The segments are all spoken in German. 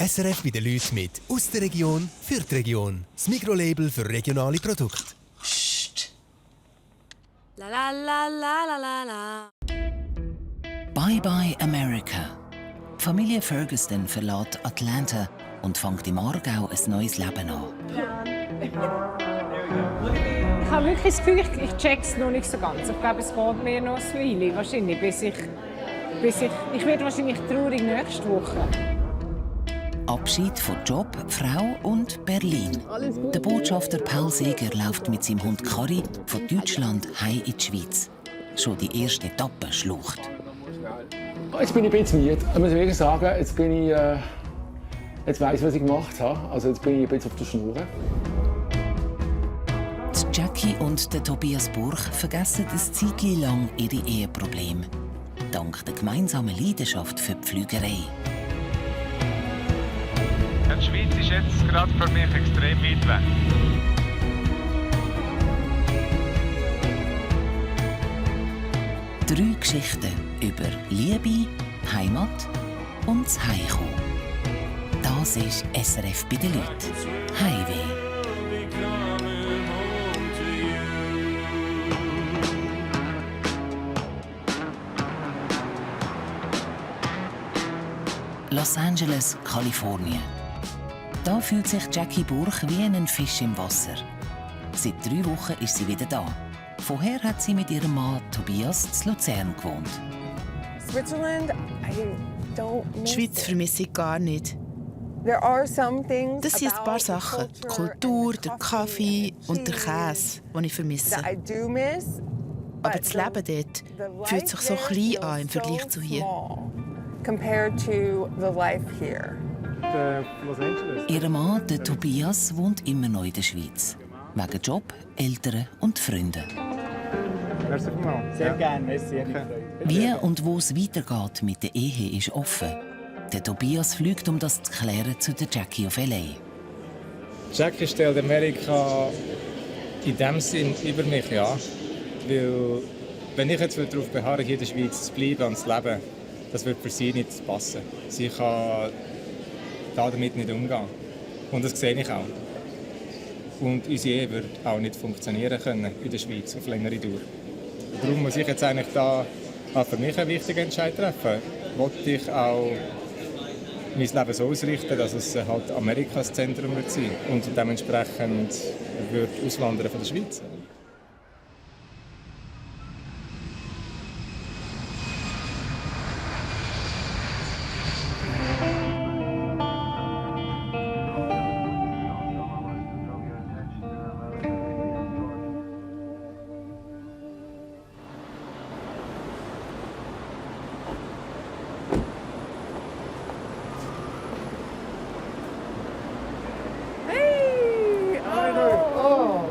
SRF bei den Leuten mit «Aus der Region für die Region». Das Mikrolabel für regionale Produkte. Psst. La la la la la la la. Bye bye America. Die Familie Ferguson verlässt Atlanta und fängt im Aargau ein neues Leben an. Ich habe wirklich das Gefühl, ich check's noch nicht so ganz. Ich glaube, es geht mir noch ein Weile, wahrscheinlich, bis ich werde wahrscheinlich traurig nächste Woche. Abschied von Job, Frau und Berlin. Der Botschafter Paul Seeger läuft mit seinem Hund Kari von Deutschland heim in die Schweiz. Schon die erste Etappe schlucht. Jetzt bin ich ein bisschen müde. Ich muss wirklich sagen, jetzt weiss ich, was ich gemacht habe. Also jetzt bin ich ein bisschen auf der Schnur. Die Jackie und der Tobias Burch vergessen ein Zeitchen lang ihre Eheprobleme. Dank der gemeinsamen Leidenschaft für die Flügerei. Die Schweiz ist jetzt gerade für mich extrem weit weg. Drei Geschichten über Liebe, Heimat und das Heimkommen. Das ist SRF bei den Leuten. Heimweh. Los Angeles, Kalifornien. Da fühlt sich Jackie Burch wie ein Fisch im Wasser. Seit 3 Wochen ist sie wieder da. Vorher hat sie mit ihrem Mann Tobias in Luzern gewohnt. Die Schweiz vermisse ich gar nicht. Das sind ein paar Sachen. Die Kultur, der Kaffee und der Käse, die ich vermisse. Aber das Leben dort fühlt sich so klein an im Vergleich zu hier. Ihr Mann, der Tobias, wohnt immer noch in der Schweiz. Wegen Job, Eltern und Freunden. Sehr gerne, Wie und wo es weitergeht mit der Ehe ist offen. Der Tobias fliegt, um das zu klären, zu der Jackie auf L.A. Jackie stellt Amerika in dem Sinn über mich, ja. Weil, wenn ich jetzt darauf beharre, hier in der Schweiz zu bleiben und zu leben, das wird für sie nicht passen. Sie kann damit nicht umgehen. Und das sehe ich auch. Und unsere Ehe wird auch nicht funktionieren können in der Schweiz auf längere Dauer. Darum muss ich jetzt eigentlich da für mich einen wichtigen Entscheid treffen. Wollte ich auch mein Leben so ausrichten, dass es halt Amerikas Zentrum wird sein und dementsprechend wird auswandern von der Schweiz.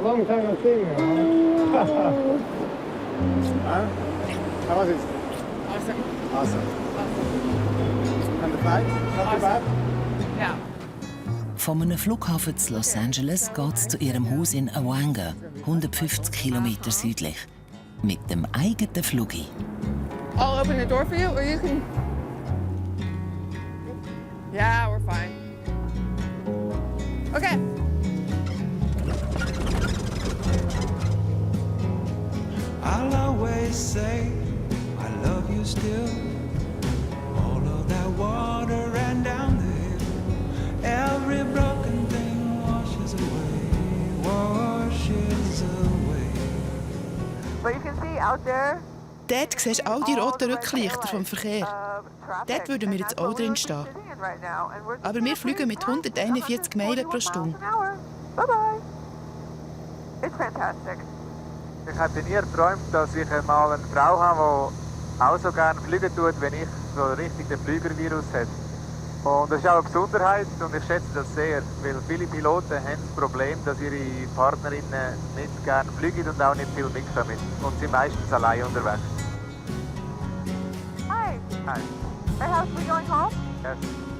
Long time no see, How was it? Awesome. And the flight? Not too bad? Ja. Von einem Flughafen zu Los Angeles geht es zu ihrem Haus in Awanga, 150 Kilometer südlich. Mit dem eigenen Flugi. I'll open the door for you, or you can... Yeah, we're fine. Okay. I'll always say I love you still. All of that water ran down the hill. Every broken thing washes away, washes away. But you can see out there... Dort siehst du all die roten Rücklichter vom Verkehr. Dort würden wir jetzt auch drin stehen. Aber wir fliegen mit 141 Meilen pro Stunde. Bye-bye. It's fantastic. Ich hätte nie geträumt, dass ich mal eine Frau habe, die auch so gerne fliegen tut, wenn ich so richtig den Flügervirus habe. Und das ist auch eine Besonderheit und ich schätze das sehr, weil viele Piloten haben das Problem, dass ihre Partnerinnen nicht gerne fliegen und auch nicht viel mitkommen und sind meistens allein unterwegs. Hi. Hi. Hey, how's we going home? Yes.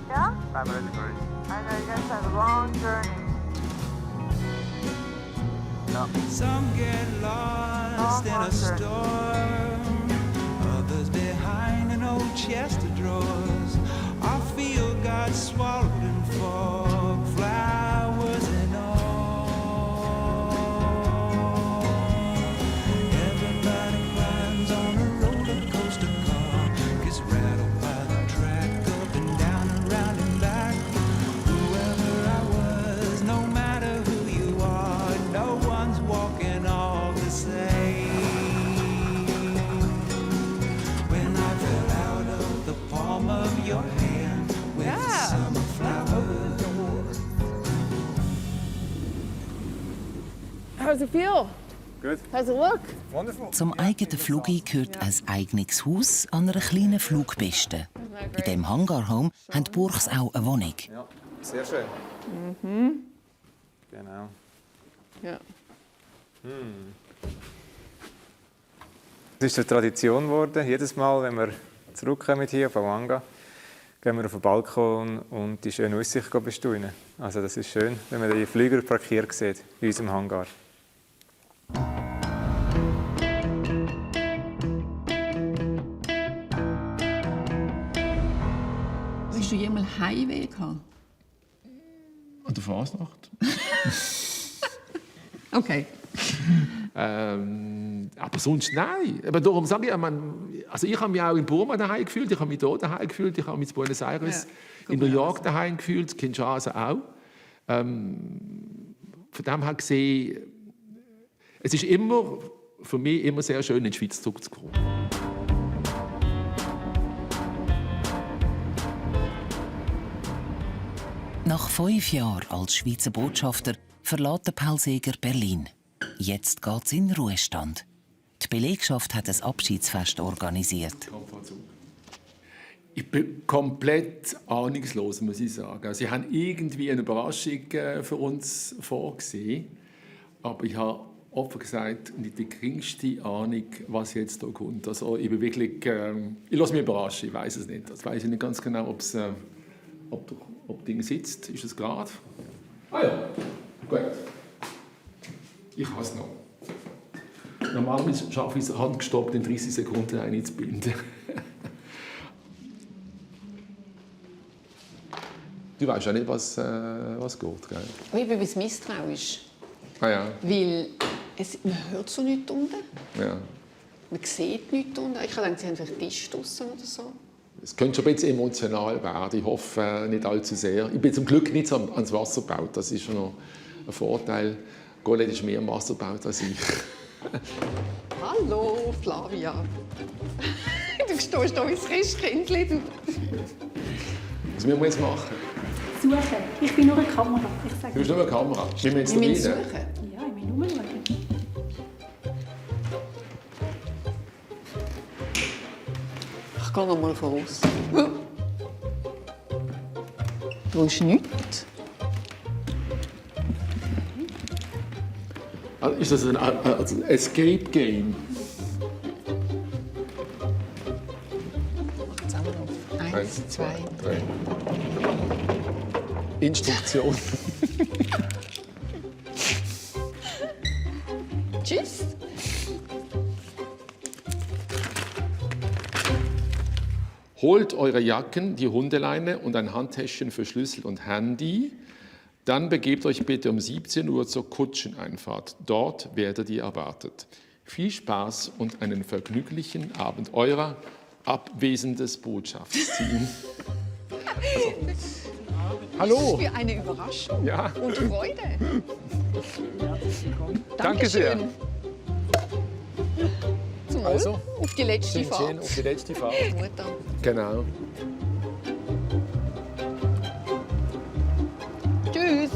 Yeah? I'm ready for it. I know you guys have a long journey. No. Some get lost in a storm, others behind an old chest of drawers. I feel God got swallowed in fog, flowers and all. Everybody climbs on a roller coaster car, gets rattled by the track, up and down, around and back. Whoever I was, no matter who you are, no one's walking all the same. When I fell out of the palm of your hand with the summer flowers. How's it feel? Good. How's it look? Wonderful. Zum eigenen Flugi gehört ein eigenes Haus an einer kleinen Flugpiste. In diesem Hangarhome haben die Burgs auch eine Wohnung. Ja, sehr schön. Mhm. Genau. Ja. Es ist eine Tradition geworden. Jedes Mal, wenn wir zurückkommen hier auf Awanga, gehen wir auf den Balkon und die schöne Aussicht bestaunen. Also das ist schön, wenn man die Flüger parkiert sieht in unserem Hangar. Hast du jemals Heimweh gehabt? An der Fasnacht. Okay. Aber sonst nein. Aber darum sage ich, also ich habe mich auch in Burma daheim gefühlt, ich habe mich hier daheim gefühlt, ich habe mich in Buenos Aires, in New York daheim gefühlt, Kinshasa auch. Von dem her gesehen, es ist immer für mich immer sehr schön, in die Schweiz zurückzukommen. Nach 5 Jahren als Schweizer Botschafter verlässt Paul Seeger Berlin. Jetzt geht es in den Ruhestand. Die Belegschaft hat ein Abschiedsfest organisiert. Ich bin komplett ahnungslos, muss ich sagen. Sie haben irgendwie eine Überraschung für uns vorgesehen. Aber ich habe offen gesagt nicht die geringste Ahnung, was jetzt hier kommt. Also ich bin wirklich, ich lasse mich überraschen, ich weiß es nicht. Das weiß ich nicht ganz genau, ob Ding sitzt. Ist es gerade? Ah ja, gut. Ich habe es noch. Normalerweise schaffe ich es handgestoppt in 30 Sekunden einzubinden. Du weißt ja nicht, was geht, gell? Ich bin etwas misstrauisch. Ah ja. Weil man hört so nichts unten. Ja. Man sieht nichts unten. Ich habe gedacht, sie haben vielleicht Tisch draussen oder so. Es könnte schon ein bisschen emotional werden. Ich hoffe nicht allzu sehr. Ich bin zum Glück nicht ans Wasser gebaut. Das ist schon noch ein Vorteil. Colette ist mehr am Wasser gebaut als ich. Hallo, Flavia. Du stehst da wie ein Christkindchen. Was müssen wir jetzt machen? Suchen. Ich bin nur eine Kamera. Du bist nur eine Kamera. Wir müssen jetzt suchen. Ja, ich will nur schauen. Ich gehe noch mal voraus. Du hast nichts. Ist das ein Escape Game? Zusammen auf. 1, 2, 3. Instruktion. Tschüss. Holt eure Jacken, die Hundeleine und ein Handtäschchen für Schlüssel und Handy. Dann begebt euch bitte um 17 Uhr zur Kutscheneinfahrt. Dort werdet ihr erwartet. Viel Spaß und einen vergnüglichen Abend. Euer abwesendes Botschaftsteam. Hallo. Für eine Überraschung und Freude. Danke sehr. Zum Wohl. Also, auf die letzte Fahrt. Auf die letzte Fahrt. Mutter. Genau. Tschüss.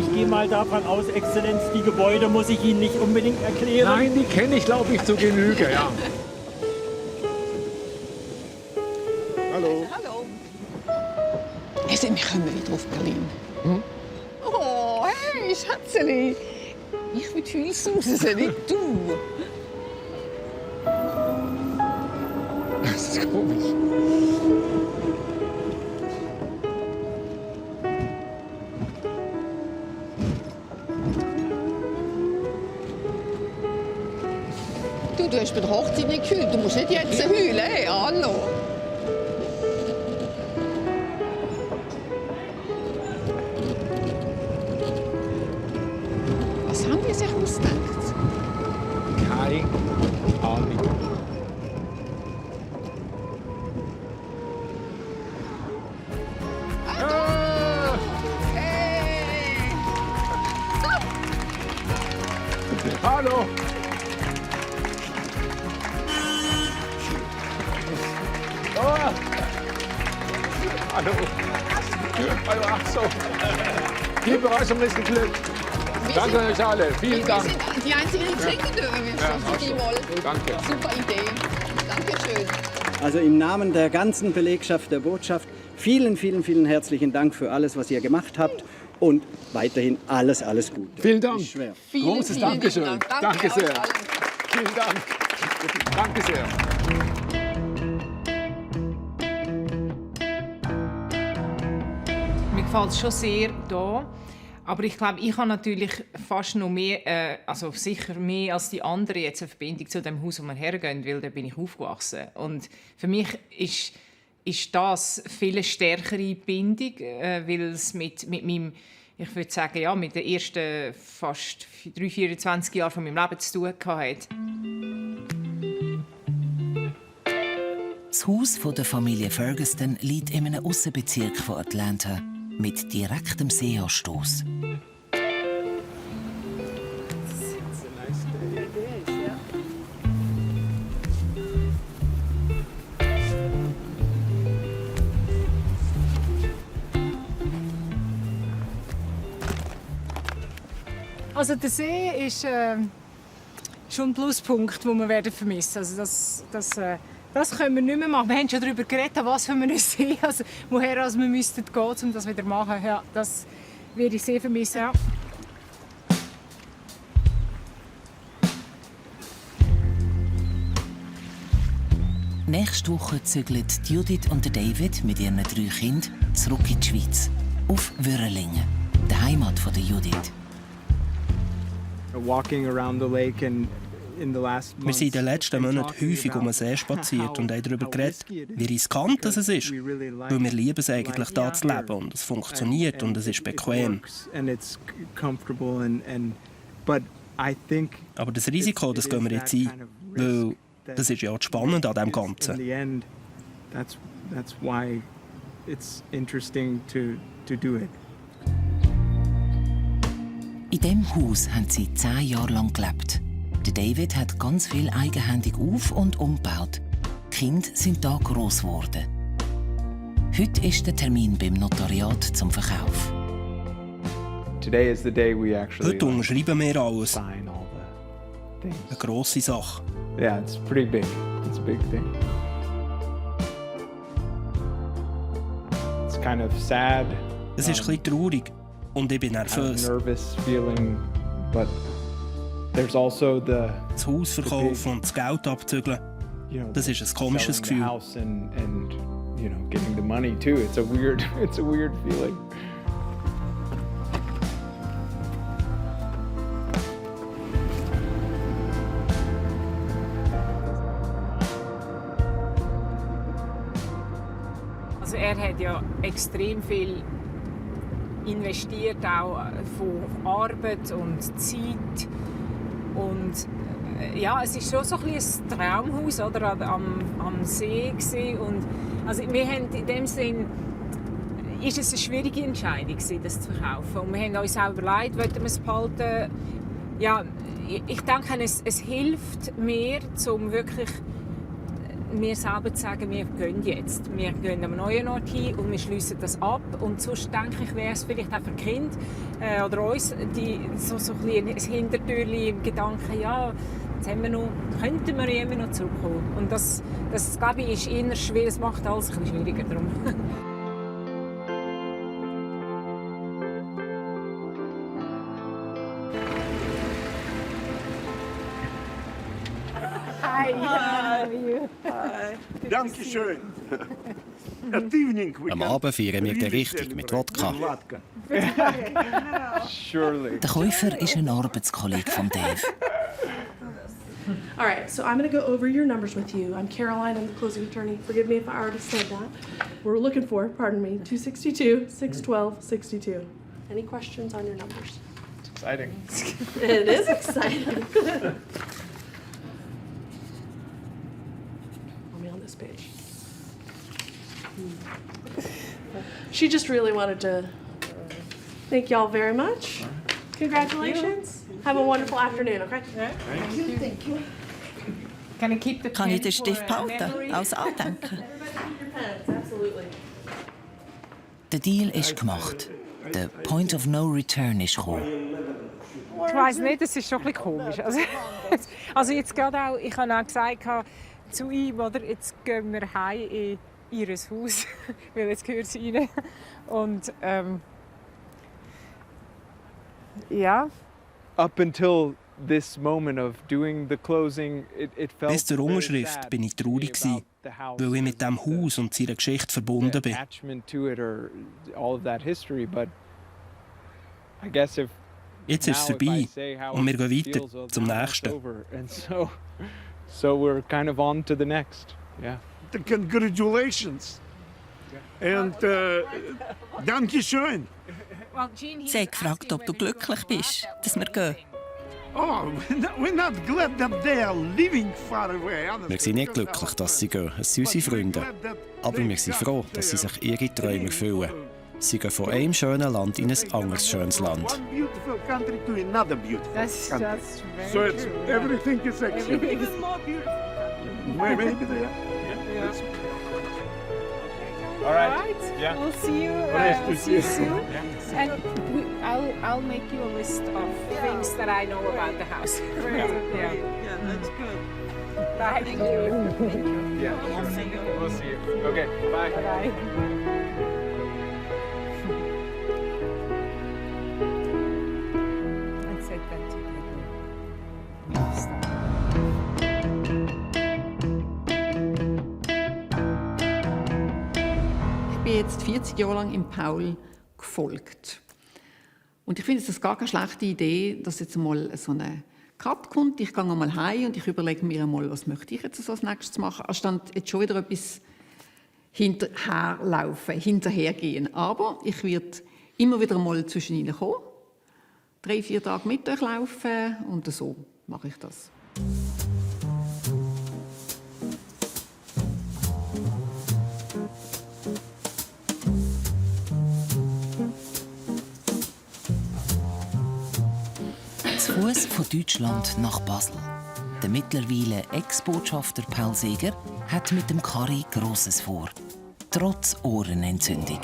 Ich gehe mal davon aus, Exzellenz, die Gebäude muss ich Ihnen nicht unbedingt erklären. Nein, die kenne ich, glaube ich, zu Genüge, ja. Hallo. Hallo. Also, wir kommen wieder auf Berlin. Hm? Oh, hey, Schatzeli. Ich will die Hülse raus, nicht du. Das ist komisch. Du hast bei der Hochzeit nicht gehüllt. Du musst nicht jetzt heulen. Hey, hallo. Hallo. Oh. Hallo. Ach so. Die Überraschung ist geglückt. Danke euch alle. Vielen Dank. Wir sind die Einzigen, die trinken dürfen. Danke. Super Idee. Dankeschön. Also im Namen der ganzen Belegschaft der Botschaft vielen, vielen, vielen herzlichen Dank für alles, was ihr gemacht habt und weiterhin alles, alles Gute. Vielen Dank. Großes Dankeschön. Danke sehr. Vielen Dank. Danke sehr. Mir gefällt es schon sehr hier. Aber ich glaube, ich habe natürlich fast noch mehr, also sicher mehr als die anderen jetzt eine Verbindung zu dem Haus, wo wir hergehen, weil da bin ich aufgewachsen. Und für mich ist das viel eine stärkere Bindung, weil es mit meinem, ich würde sagen, ja, mit den ersten fast 24 Jahren von meinem Leben zu tun hatte. Das Haus der Familie Ferguson liegt in einem Aussenbezirk von Atlanta mit direktem Seeanstoss. Also der See ist schon ein Pluspunkt, den wir vermissen werden. Also das können wir nicht mehr machen. Wir haben schon darüber geredet, was wir nicht sehen, also woher wir müssten gehen, um das wieder zu machen. Ja, das werde ich sehr vermissen. Ja. Nächste Woche zügeln Judith und David mit ihren 3 Kindern zurück in die Schweiz, auf Wörrlingen, der Heimat von Judith. Wir sind in den letzten Monaten häufig um den See spaziert und haben darüber geredet, wie riskant es ist. Weil wir lieben es eigentlich, hier zu leben und es funktioniert und es ist bequem. Aber das Risiko, das gehen wir jetzt ein, weil das ist ja das Spannende an dem Ganzen. In diesem Haus haben sie 10 Jahre lang gelebt. Der David hat ganz viel eigenhändig auf- und umgebaut. Die Kinder sind hier gross geworden. Heute ist der Termin beim Notariat zum Verkauf. Heute unterschreiben wir alles. Eine grosse Sache. Yeah, it's pretty big. It's a big thing. It's kind of sad. Es ist ein bisschen traurig und ich bin nervös. Nervous feeling, but there's also das Haus verkaufen und das Geld abzügeln. Das ist ein komisches Gefühl. And getting the money too. It's a weird feeling. Also er hat ja extrem viel investiert, auch von Arbeit und Zeit. Und ja, es ist schon so ein Traumhaus oder, am See gewesen. Und also wir haben in dem Sinn ist es eine schwierige Entscheidung gewesen, das zu verkaufen. Und wir haben uns auch überlegt, wollten wir es behalten. Ja, ich denke, es hilft mir, um wirklich mir selber zu sagen, wir gehen jetzt. Wir gehen an einen neuen Ort hin und wir schliessen das ab. Und sonst denke ich, wäre es vielleicht auch für die Kinder oder uns die, so ein Hintertürchen im Gedanken, ja, jetzt haben wir noch, könnten wir immer noch zurückkommen. Und das glaube ich, ist eher schwer, das macht alles ein bisschen schwieriger darum. Hi. How are you? Hi. Dankeschön. At evening we Am Abend feiern wir richtig mit Wodka. Der Käufer ist ein Arbeitskollege von Dave. All right, so I'm going to go over your numbers with you. I'm Caroline, I'm the closing attorney. Forgive me if I already said that. We're looking for, pardon me, 262, 612, 62. Any questions on your numbers? It's exciting. It is exciting. Let me on this page. She just really wanted to thank y'all very much. Congratulations. Have a wonderful afternoon, okay? Thank you. Kann ich den Stift behalten, als Andenken? Der Deal ist gemacht. Der Point of No Return ist gekommen. Ich weiss nicht, das ist schon ein bisschen komisch. Also jetzt gerade auch, ich habe auch gesagt zu ihm, oder, jetzt gehen wir heim in ihr Haus, weil jetzt gehört sie rein. Und ja. Up until this moment of doing the closing, it felt bis zur Unterschrift bin ich traurig gewesen, weil ich mit dem Haus und seiner Geschichte verbunden bin. Jetzt ist es vorbei und wir gehen weiter zum nächsten. So we're kind of on to the next. Yeah. Congratulations. And danke schön. Sie hat gefragt, ob du glücklich bist, dass wir gehen. Oh, we're not glad that they are living far away. Wir sind nicht glücklich, dass sie gehen. Es sind unsere Freunde. Aber wir sind froh, dass sie sich ihre Träume erfüllen. Sie gehen von einem schönen Land in ein anderes schönes Land. One beautiful country to another beautiful That's country. very So it's, true. everything is excellent. Everything is more beautiful. Maybe there. All right. All right. Yeah. We'll see you. Nice to We'll see see you you. soon. And I'll make you a list of things that I know about the house. Yeah, that's good. Thank you. Yeah. We'll see you. Okay. Bye. Bye. Let's say that Ich bin jetzt 40 Jahre lang im Paul gefolgt. Und ich finde es gar keine schlechte Idee, dass jetzt mal so eine Cut kommt. Ich gehe mal heim und ich überlege mir mal, was möchte ich jetzt so als nächstes machen, anstatt jetzt schon wieder etwas hinterhergehen. Aber ich werde immer wieder mal zwischen ihnen kommen, 3-4 Tage mit euch laufen und so mache ich das. Zu Fuß von Deutschland nach Basel. Der mittlerweile Ex-Botschafter Paul Seeger hat mit dem Karri Grosses vor. Trotz Ohrenentzündung.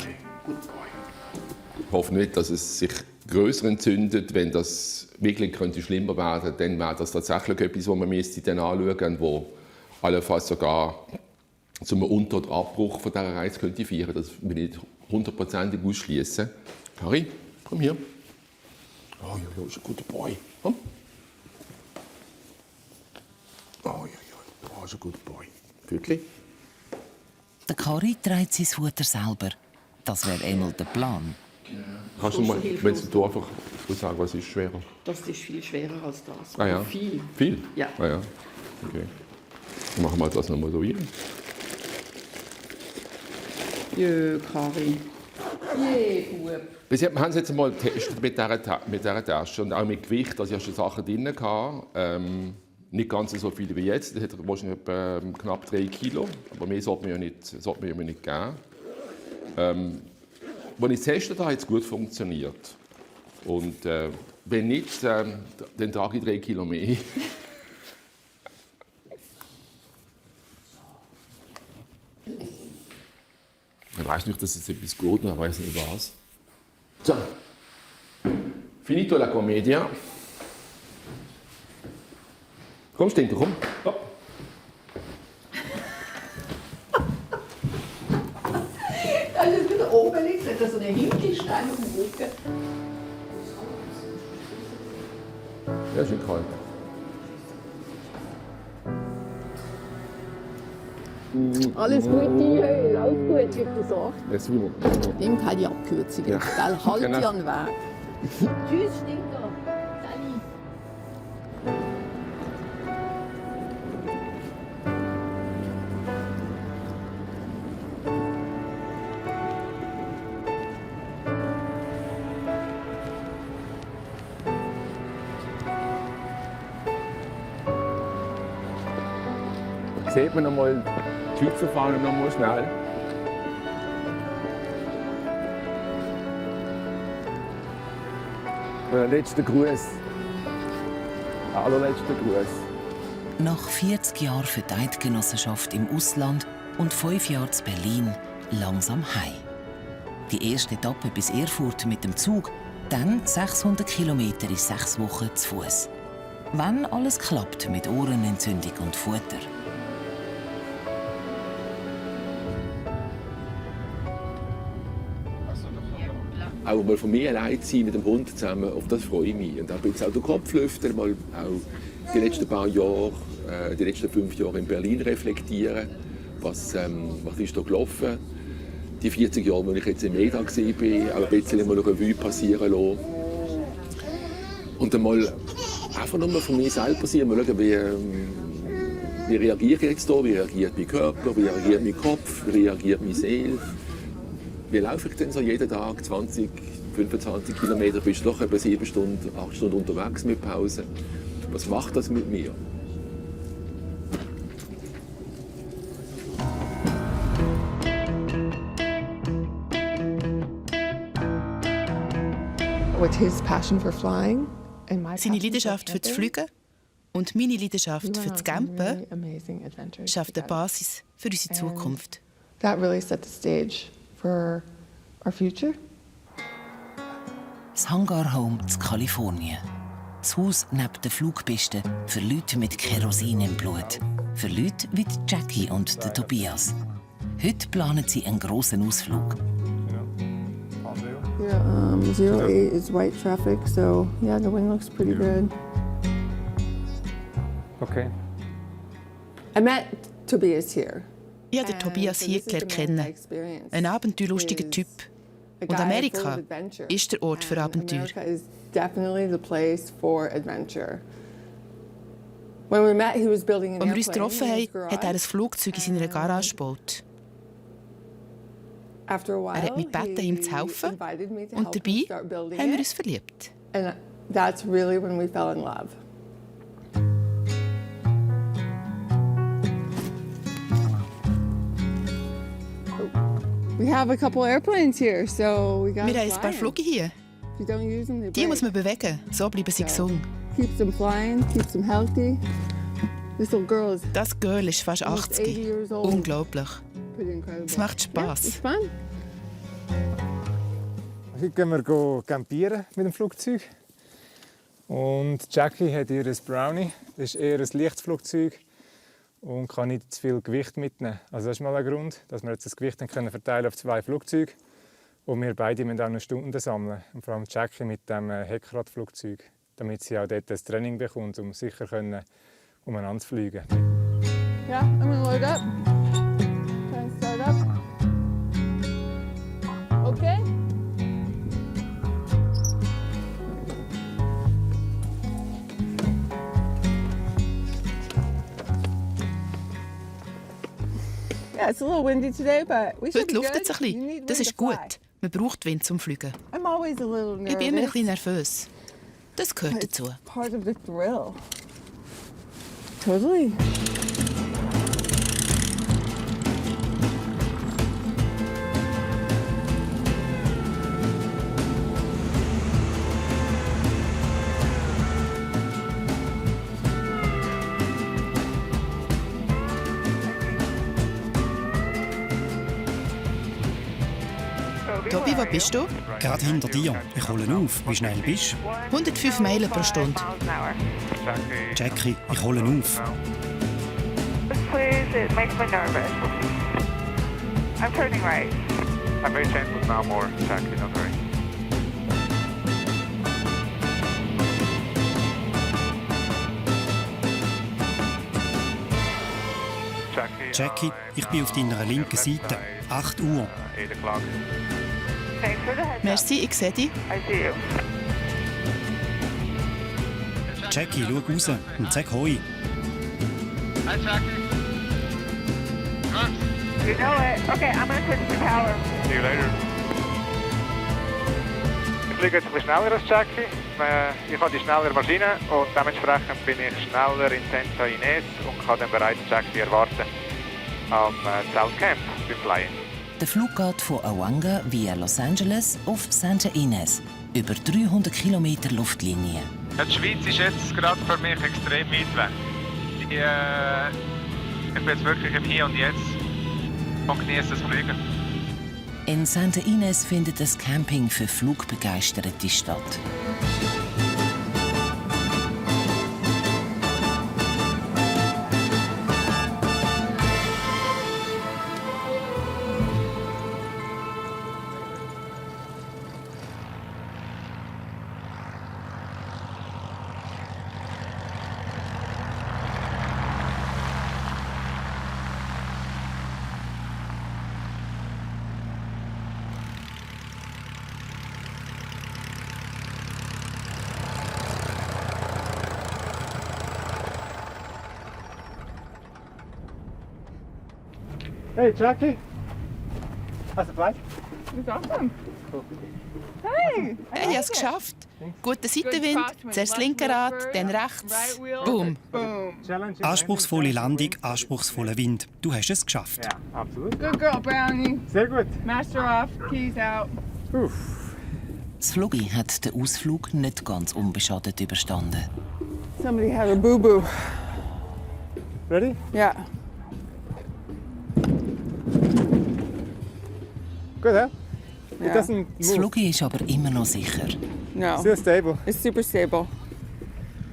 Ich hoffe nicht, dass es sich grösser entzündet. Wenn das wirklich könnte schlimmer werden, dann wäre das tatsächlich etwas, was man dann anschauen müsste, wo allenfalls sogar zum Unter- oder Abbruch von dieser Reise könnte führen. Das will ich nicht 100% ausschließen. Harry, komm hier. Oh, ja, ist ein guter Boy. Komm. Oh, ja, ist ein guter Boy. Wirklich? Der Karri trägt sein Futter selber. Das wäre einmal der Plan. Kannst du mal, wenn du einfach sagen, was ist schwerer? Das ist viel schwerer als das. Ah ja. Viel. Viel? Ja. Ah ja. Okay. Dann machen wir das nochmal so hier. Jö, Kari. Je, Bub. Wir haben es jetzt mal getestet mit dieser Tasche und auch mit Gewicht. Also ich hatte schon Sachen drin. Nicht ganz so viele wie jetzt. Das hat wahrscheinlich etwa knapp 3 Kilo. Aber mehr sollte man ja nicht geben. Als ich es getestet habe, hat es gut funktioniert. Und wenn nicht, dann trage ich 3 Kilo mehr. Ich weiß nicht, dass es etwas gut ist, ich weiß nicht was. So. Finito la commedia. Komm, Stinker, komm. Hopp. Als es wieder oben liegt, hat er so einen Hinkelstein auf dem Rücken. Ja, ist nicht kalt. Alles gut, Höhe, alles gut, wie gesagt. Merci beaucoup. Nimm keine Abkürzungen, Ja. gell? Halt Genau. dich an den Weg. Tschüss, Stinker. Sally. Sieht man noch mal die Schweizer Fahne noch mal schnell? Der letzte Gruß allerletzten Gruß. Nach 40 Jahren für die Eidgenossenschaft im Ausland und 5 Jahren in Berlin langsam heim. Die erste Etappe bis Erfurt mit dem Zug, dann 600 Kilometer in 6 Wochen zu Fuß. Wenn alles klappt mit Ohrenentzündung und Futter. Auch mal von mir allein zu sein mit dem Hund zusammen, auf das freue ich mich. Und auch jetzt auch den Kopf lüften, mal auch die letzten paar Jahre, die letzten 5 Jahre in Berlin reflektieren. Was ist da gelaufen? Die 40 Jahre, wo ich jetzt im MEDA war, auch ein bisschen mal eine Revue passieren lassen. Und dann mal einfach nur von mir selber sein, mal schauen, wie reagiere ich jetzt hier, wie reagiert mein Körper, wie reagiert mein Kopf, wie reagiert meine Seele. Wie laufe ich denn so jeden Tag 20, 25 Kilometer, bist du doch etwa 7 Stunden, 8 Stunden unterwegs mit Pause. Was macht das mit mir? Seine Leidenschaft für das Fliegen und meine Leidenschaft für das Campen schafft eine Basis für unsere Zukunft. That really set the stage for our future. Das Hangar Home in Kalifornien. Das Haus neben der Flugpiste für Leute mit Kerosin im Blut. Für Leute wie Jackie und der Tobias. Heute planen sie einen grossen Ausflug. Yeah, 08 is white traffic, so yeah, the wind looks pretty good. Okay. I met Tobias here. Ich habe den Tobias hier kennen. Ein abenteuerlustiger Typ. Und Amerika ist der Ort für Abenteuer. America is definitely the place for adventure. When we met, he was building an Als wir uns airplane getroffen in his haben, hat er ein Flugzeug in seiner Garage gebaut. Er hat mich gebeten, ihm zu helfen. Und dabei haben wir uns verliebt. And that's really when we fell in love. We have a couple airplanes here, so we got. Wir haben ein paar Flüge hier. Die muss man bewegen, so bleiben sie gesund. Keeps them flying, keeps them healthy. This little girl is. Das Girl ist fast 80. Unglaublich. Es macht Spass. Heute gehen wir campieren mit dem Flugzeug. Und Jackie hat ihr Brownie. Das ist eher ein leichtes Flugzeug und kann nicht zu viel Gewicht mitnehmen. Also das ist mal ein Grund, dass wir jetzt das Gewicht dann verteilen auf 2 Flugzeuge. Und wir beide müssen auch noch Stunden sammeln. Und vor allem Jackie mit dem Heckradflugzeug, damit sie auch dort das Training bekommt, um sicher umeinander zu fliegen. Yeah, I'm gonna load up. Try and start up. Okay. Yeah, it's a little windy today, but we should Heute luftet es ein bisschen. Das ist gut. Man braucht Wind zum Fliegen. I'm always a little nervous. Ich bin immer ein bisschen nervös. Das gehört dazu. Part of the thrill. Totally. Tobi, wo bist du? Gerade hinter dir. Ich hole auf. Wie schnell bist du? 105 Meilen pro Stunde. Jackie, ich hole auf. Please, it makes me nervous. I'm turning right. I'm very gentle now more, Jackie, don't worry. Jackie, ich bin auf deiner linken Seite. 8 Uhr. 8 o'clock. Thanks for the heads up. Merci, ich sehe dich. I see you. Jackie, schau raus und sag Hoi. Hi, Jackie. You know it. Okay, I'm gonna switch to power. See you later. Ich fliege jetzt ein bisschen schneller als Jackie. Ich habe die schnellere Maschine und dementsprechend bin ich schneller in Santa Ynez und kann dann bereits Jackie erwarten am South Camp beim Flying. Der Flug geht von Awanga via Los Angeles auf Santa Ynez über 300 Kilometer Luftlinie. Die Schweiz ist jetzt gerade für mich extrem weit weg. Ich bin jetzt wirklich im Hier und Jetzt und genieße das Fliegen. In Santa Ines findet das Camping für Flugbegeisterte statt. Hey Jackie, hast du Fleisch? What's awesome? Hey! Hey, ich habe es geschafft. Guter Seitenwind, zuerst das linke Rad, dann rechts. Boom. Anspruchsvolle Landung, anspruchsvoller Wind. Du hast es geschafft. Ja, absolut. Good girl, Brownie. Sehr gut. Master off, keys out. Das Flugi hat den Ausflug nicht ganz unbeschadet überstanden. Somebody had a boo-boo. Ready? Yeah. Good, huh? Yeah. It doesn't move. Das Flugi ist aber immer noch sicher. No. Sehr stable. It's super stable.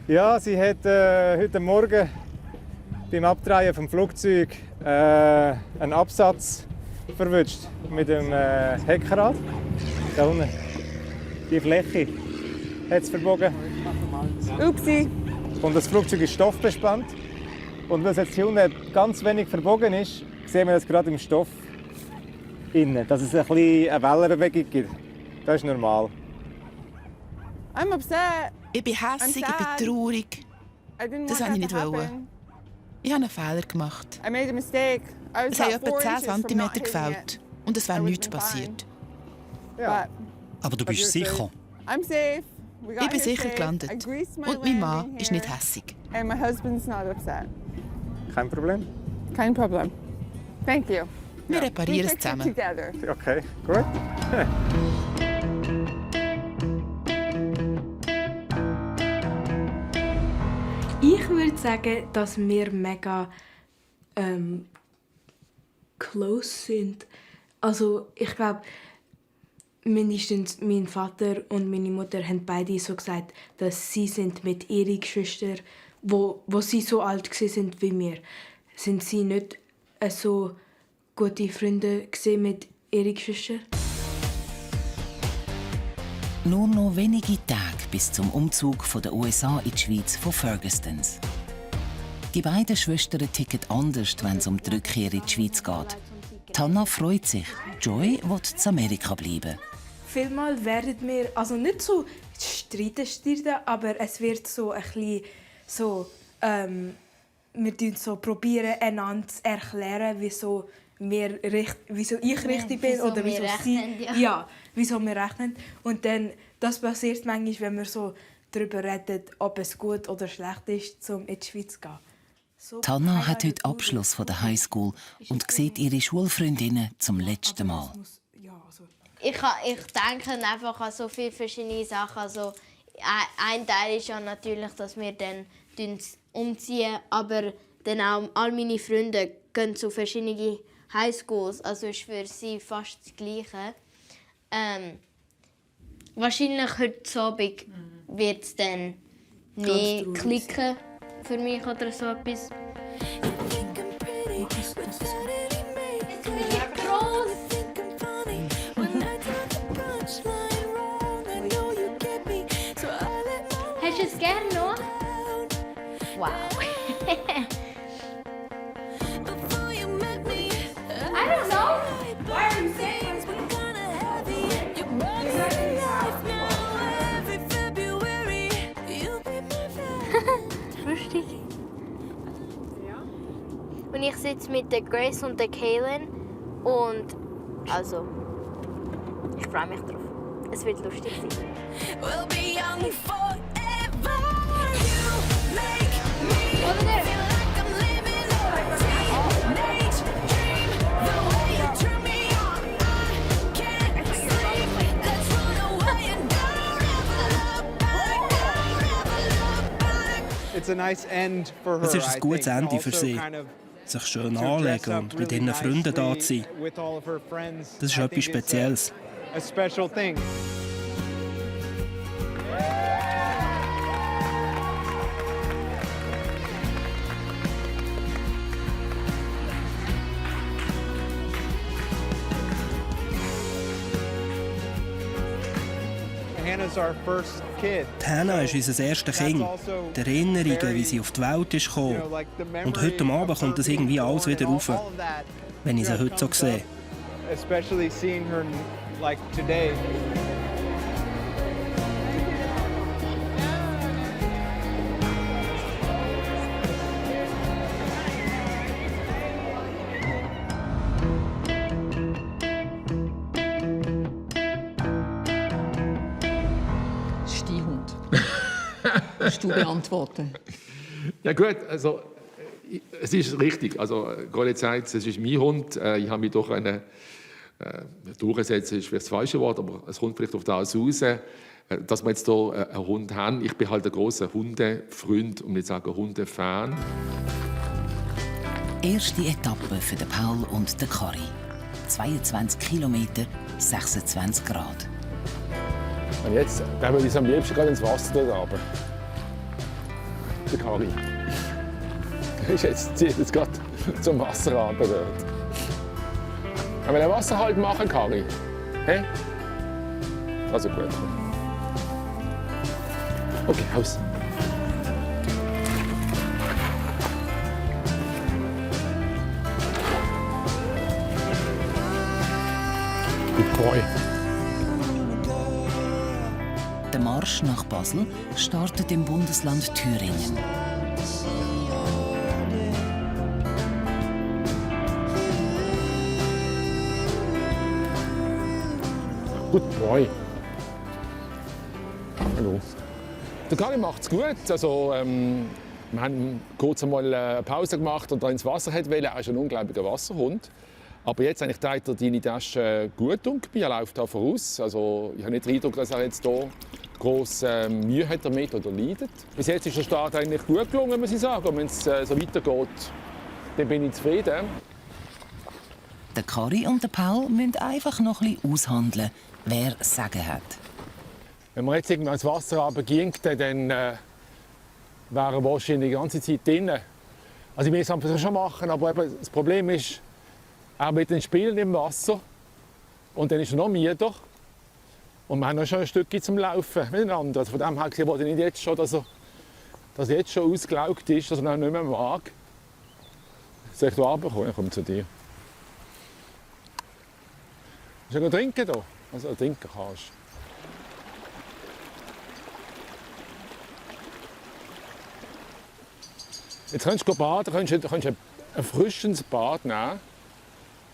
Ja, sie hat heute Morgen beim Abdrehen vom Flugzeug einen Absatz verwünscht mit dem Heckrad. Da unten. Die Fläche hat es verbogen. Upsi. Und das Flugzeug ist stoffbespannt. Und weil es jetzt hier unten ganz wenig verbogen ist, sehen wir das gerade im Stoff innen, dass es ein bisschen eine Wellenbewegung gibt. Das ist normal. I'm upset. Ich bin hässig, ich bin traurig. Das wollte ich nicht wollen. Ich habe einen Fehler gemacht. I made a mistake. Es haben etwa 10 cm gefällt. Und es wäre nichts passiert. Ja. Aber du bist sicher? I'm safe. Ich bin sicher gelandet. Und mein Mann ist nicht hässig. And my husband's not upset. Kein Problem. Kein Problem. Thank you. Wir reparieren es zusammen. Okay, gut. Ich würde sagen, dass wir mega close sind. Also ich glaube, mindestens mein Vater und meine Mutter haben beide so gesagt, dass sie sind mit ihren Geschwistern, wo sie so alt sind wie wir, sind sie nicht so gute Freunde mit ihren Geschwistern. Nur noch wenige Tage bis zum Umzug von den USA in die Schweiz von Fergustons. Die beiden Schwestern ticken anders, wenn es um die Rückkehr in die Schweiz geht. Tanna freut sich, Joy will in Amerika bleiben. Vielmal werden wir, also nicht so streiten, aber es wird so ein bisschen so, wir so probieren einander zu erklären, wieso ich richtig bin oder wieso sie, wieso wir recht haben. Und dann, das passiert manchmal, wenn wir so darüber reden, ob es gut oder schlecht ist, um in die Schweiz zu gehen. So, Tanna hat heute Abschluss von der Highschool und sieht ihre Schulfreundinnen zum letzten Mal. Ich denke einfach an so viele verschiedene Sachen. Also, ein Teil ist ja natürlich, dass wir dann umziehen, aber dann auch all meine Freunde gehen zu verschiedenen Highschools. Also ist für sie fast das Gleiche. Wahrscheinlich heute Abend wird es dann mehr klicken für mich oder so etwas. Hast du es gerne noch? Wow. I don't know. Why are you saying? Lustig. Und ich sitze mit der Grace und der Kaylin und also ich freue mich drauf. Es wird lustig sein. We'll be young forever. You make me feel like I'm living a teenage dream. The way you turn me on, I can't sleep. Let's run away and don't ever look back. Don't ever Es ist ein gutes Ende für sie. Sich schön anlegen und mit ihren Freunden da zu sein. Das ist etwas Spezielles. Hannah ist unser erstes Kind. Die Erinnerungen, wie sie auf die Welt ist gekommen. Und heute Abend kommt das irgendwie alles wieder rauf, wenn ich sie heute so sehe. Steinhund. Willst du beantworten? Ja gut, also es ist richtig. Also gerade jetzt sagt, es ist mein Hund. Ich habe mich durch einen durchsetzen ist vielleicht das falsche Wort, aber es kommt vielleicht auf das raus, dass wir jetzt hier einen Hund haben. Ich bin halt ein grosser Hundefreund, um nicht zu sagen Hundefan. Erste Etappe für den Paul und den Kari. 22 Kilometer, 26 Grad. Und jetzt würde ich am liebsten gerade ins Wasser runter. Der Kari. Jetzt zieht es gerade zum Wasser runter dort. Wollen wir einen Wasserhalt machen, Kari? Hey? Also gut. Okay, aus. Good boy. Der Marsch nach Basel startet im Bundesland Thüringen. Good boy. Hallo. Der Kari macht es gut. Also, wir haben kurz einmal eine Pause gemacht und dann ins Wasser wollte. Er ist ein unglaublicher Wasserhund. Aber jetzt trägt er deine Tasche gut um. Er läuft da voraus. Also, ich habe nicht den Eindruck, dass er jetzt hier gross Mühe hat damit oder leidet. Bis jetzt ist der Start eigentlich gut gelungen, muss ich sagen. Und wenn es so weitergeht, dann bin ich zufrieden. Der Kari und der Paul müssen einfach noch ein bisschen aushandeln, wer das Sagen hat. Wenn wir jetzt irgendwann ins Wasser runtergehen, dann wäre er wahrscheinlich die ganze Zeit drin. Also ich will es schon machen, aber eben das Problem ist, er wird dann spielen im Wasser und dann ist er noch müder. Und wir haben noch schon ein Stückchen zum Laufen miteinander. Also von dem her gesehen, wollte ich nicht jetzt schon, dass er jetzt schon ausgelaugt ist, dass er noch nicht mehr mag. Soll ich da runterkommen? Ich komme zu dir. Willst du noch trinken hier? Also trinken kannst. Jetzt kannst du baden, kannst ein erfrischendes Bad nehmen.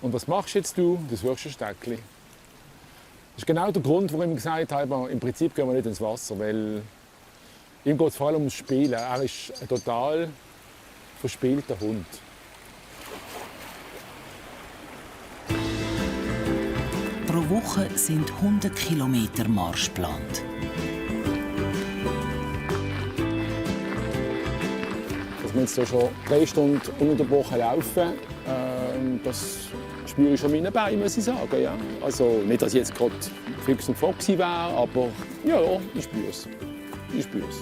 Und was machst jetzt du? Das wirst ein Steckchen. Das ist genau der Grund, warum ich gesagt habe, im Prinzip gehen wir nicht ins Wasser, weil ihm geht es vor allem ums Spielen. Er ist ein total verspielter Hund. Pro Woche sind 100 Kilometer Marsch geplant. Dass wir jetzt hier schon 3 Stunden ununterbrochen laufen, das spüre ich schon meine Beine, muss ich sagen. Ja. Also nicht, dass ich jetzt gerade fix und foxy wäre, aber ja, ich spüre es. Ich spüre es.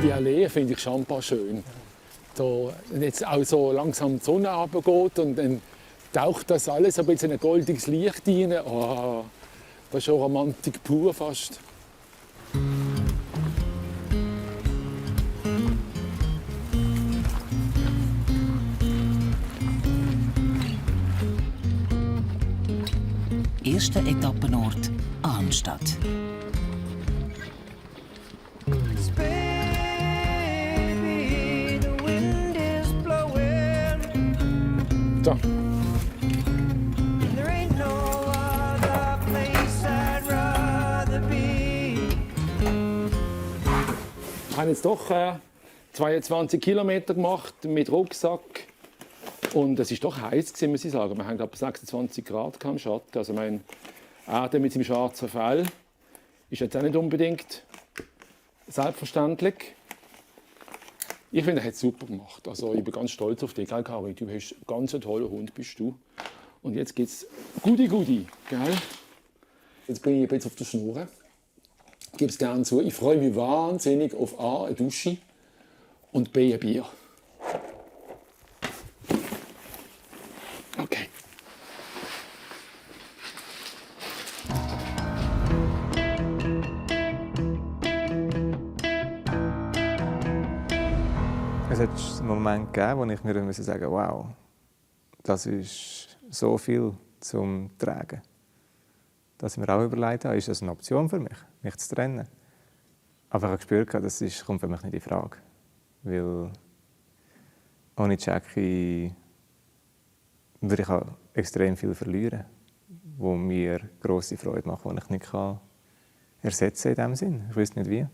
Die Allee finde ich schon ein paar schön. Da, wenn jetzt auch so langsam die Sonne runtergeht und dann taucht das alles ein bisschen in ein goldiges Licht rein. Oh, das ist schon Romantik pur fast. Erster Etappenort Arnstadt. So. Ich habe jetzt doch 22 Kilometer gemacht mit Rucksack. Und es war doch heiß, muss ich sagen. Wir haben etwa 26 Grad im Schatten. Also, Er mit seinem schwarzen Fell ist jetzt auch nicht unbedingt selbstverständlich. Ich finde, er hat es super gemacht. Also, ich bin ganz stolz auf dich, gell, Karin? Du bist ein ganz toller Hund, bist du. Und jetzt gibt es Gudi, gell? Jetzt bin ich jetzt auf der Schnur. Ich gebe es gerne zu. Ich freue mich wahnsinnig auf A, eine Dusche und B, ein Bier. Okay. Es hat einen Moment gegeben, wo ich mir sagen musste, wow, das ist so viel zum Tragen. Dass ich mir auch überlegt habe, ist das eine Option für mich zu trennen. Aber ich habe gespürt, das kommt für mich nicht in Frage. Weil ohne Jackie würde ich auch extrem viel verlieren, wo mir grosse Freude macht, die ich nicht ersetzen kann in diesem Sinn. Ich weiß nicht wie.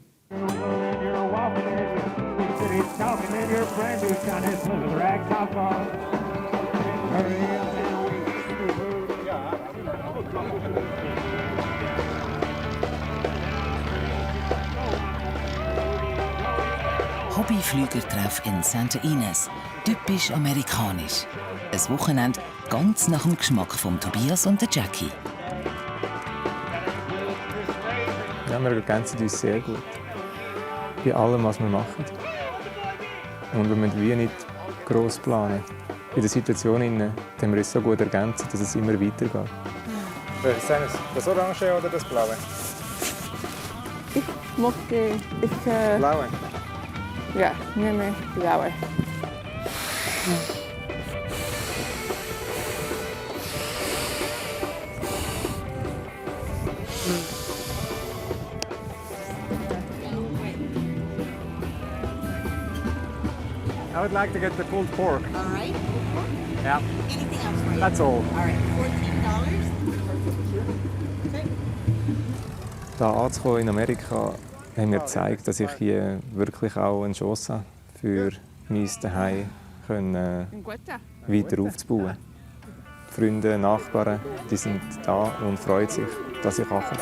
Hobbyflügertreff in Santa Ines. Typisch amerikanisch. Ein Wochenende ganz nach dem Geschmack von Tobias und der Jackie. Ja, wir ergänzen uns sehr gut. Bei allem, was wir machen. Und wir müssen wie nicht gross planen. In der Situation haben wir uns so gut ergänzt, dass es immer weitergeht. Das Orange oder das Blaue? Ich mag Blaue? Ja, nehme Blaue. I would like to get the pulled pork. All right. Yeah. Anything else for you? That's all. All right. $14. Okay. Da anzukommen in Amerika haben mir gezeigt, dass ich hier wirklich auch eine Chance habe, für mein Zuhause weiter aufzubauen. Freunde, Nachbarn, die sind da und freuen sich, dass ich ankomme.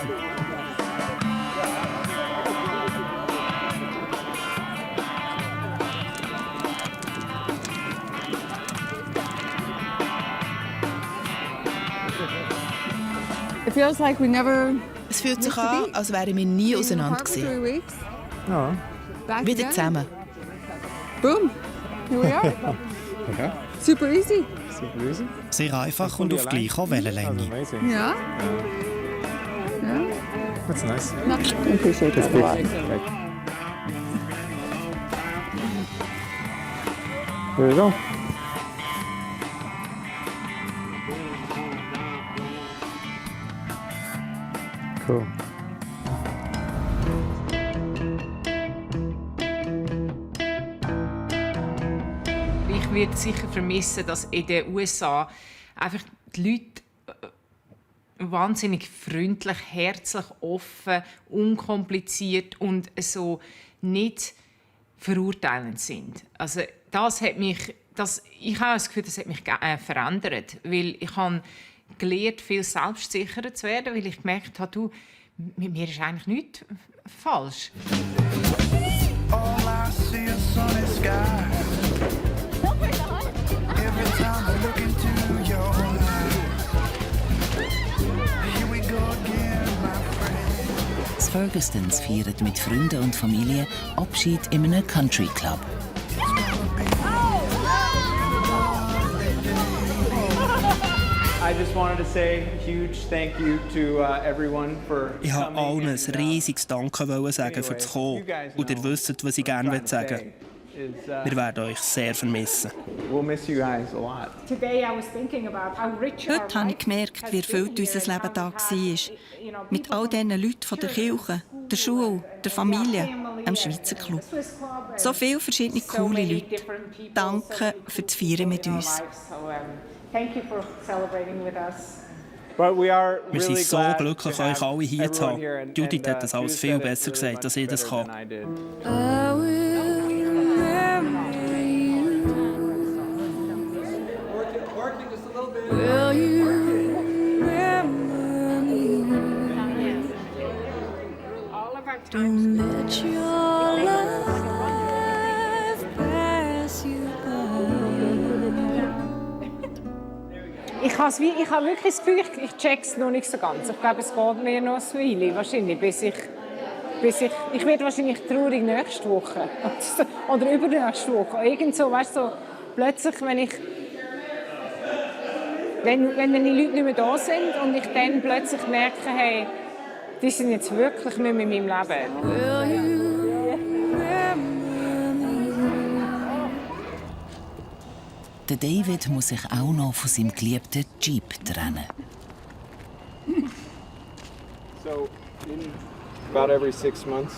It feels like we never. Es fühlt sich an, als wären wir nie auseinander gewesen. Ja. Wieder zusammen. Boom! Here we are. Ja. Super easy. Super easy. Sehr einfach und auf gleicher Wellenlänge. Ja. Ja. That's nice. I appreciate that a lot. Here we go. Cool. Ich werde sicher vermissen, dass in den USA einfach die Leute wahnsinnig freundlich, herzlich, offen, unkompliziert und so nicht verurteilend sind. Also das hat mich, ich habe das Gefühl, das hat mich verändert, weil ich habe gelernt, viel selbstsicherer zu werden, weil ich gemerkt habe, du, mit mir ist eigentlich nichts falsch. All I see is sunny sky. Every time I look into your eyes. Here we go again, my friend. Das Fergustons feiert mit Freunden und Familie Abschied in einem Country Club. I just wanted to say a huge thank you to everyone for Ich wollte allen ein riesiges Danke sagen für das Kommen. Und ihr wisst, was ich gerne sagen will. Wir werden euch sehr vermissen. Heute habe ich gemerkt, wie erfüllt unser Leben da war. Mit all diesen Leuten von der Kirche, der Schule, der Familie, am Schweizer Club. So viele verschiedene coole Leute. Danke für das Feiern mit uns. Wir sind so glücklich, euch alle hier zu haben. Judith hat das alles viel besser gesagt, als ich das kann. Will you remember me? Ich habe wirklich das Gefühl, ich check's noch nicht so ganz. Ich glaube, es geht mir noch ein Weile, wahrscheinlich, bis ich werde wahrscheinlich traurig nächste Woche oder übernächste Woche. Irgend so, weißt du, so, plötzlich, wenn die Leute nicht mehr da sind und ich dann plötzlich merke, hey, die sind jetzt wirklich nicht mehr in meinem Leben. Der David muss sich auch noch von seinem geliebten Jeep trennen. So, about every 6 months,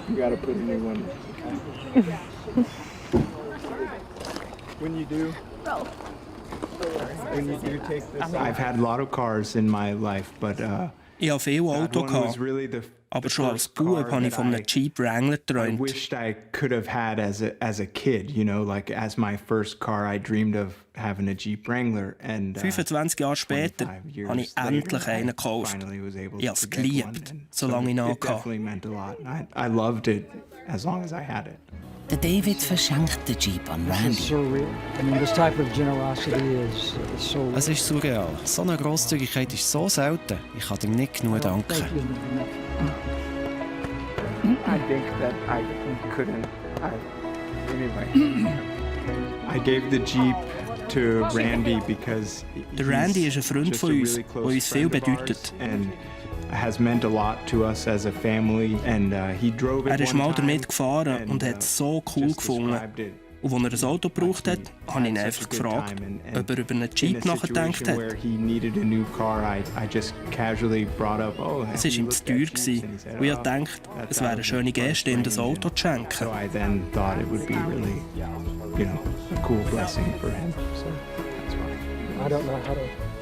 you gotta put a new one. Okay. When you do take this, I've had a lot of cars in my life, but Ich hatte viele Autos, aber schon als Bub habe ich von einem Jeep Wrangler I geträumt. wished I could have had as a kid, you know, like as my first car, I dreamed of having a Jeep Wrangler. And 25 Jahre später habe ich endlich einen gekauft. Ich habe es geliebt, solange ich ihn it hatte. definitely meant a lot. I loved it as long as I had it. Der David verschenkt den Jeep an Randy. Es ist surreal. So eine Grosszügigkeit ist so selten. Ich kann ihm nicht genug danken. I think that I couldn't. Anyway, I gave the Jeep to Randy because Der Randy ist ein Freund von uns, der uns viel bedeutet. Has meant a lot to us as a family, and he drove it. Er ist mal damit gefahren und hat es so cool gefunden. Und als er ein Auto gebraucht hat, habe ich ihn einfach gefragt, ob er über einen Jeep nachgedacht hat. Es war ihm zu teuer gewesen, und ich dachte, es wäre eine schöne Geste, ihm das Auto zu schenken.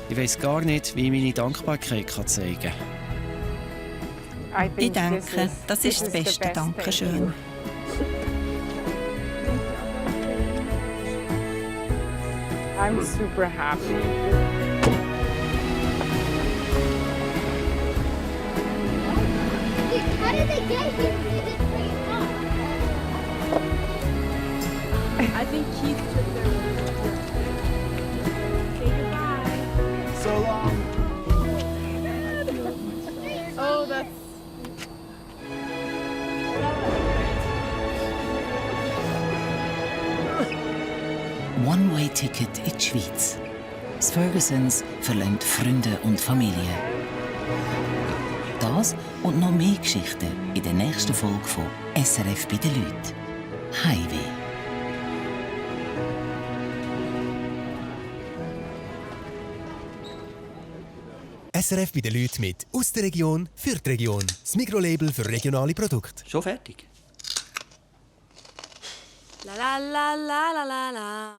Ich weiss gar nicht, wie ich meine Dankbarkeit zeigen kann. Ich denke, das ist das beste Dankeschön. I'm super happy. How did they get here? They didn't bring it up. I think Keith took their Say goodbye. So long. Oh, that's. One-Way-Ticket in die Schweiz. Das Fergusons verlässt Freunde und Familie. Das und noch mehr Geschichten in der nächsten Folge von SRF bei den Leuten. Highway. SRF bei den Leuten mit «Aus der Region für die Region». Das Mikrolabel für regionale Produkte. Schon fertig? La la la la la la la.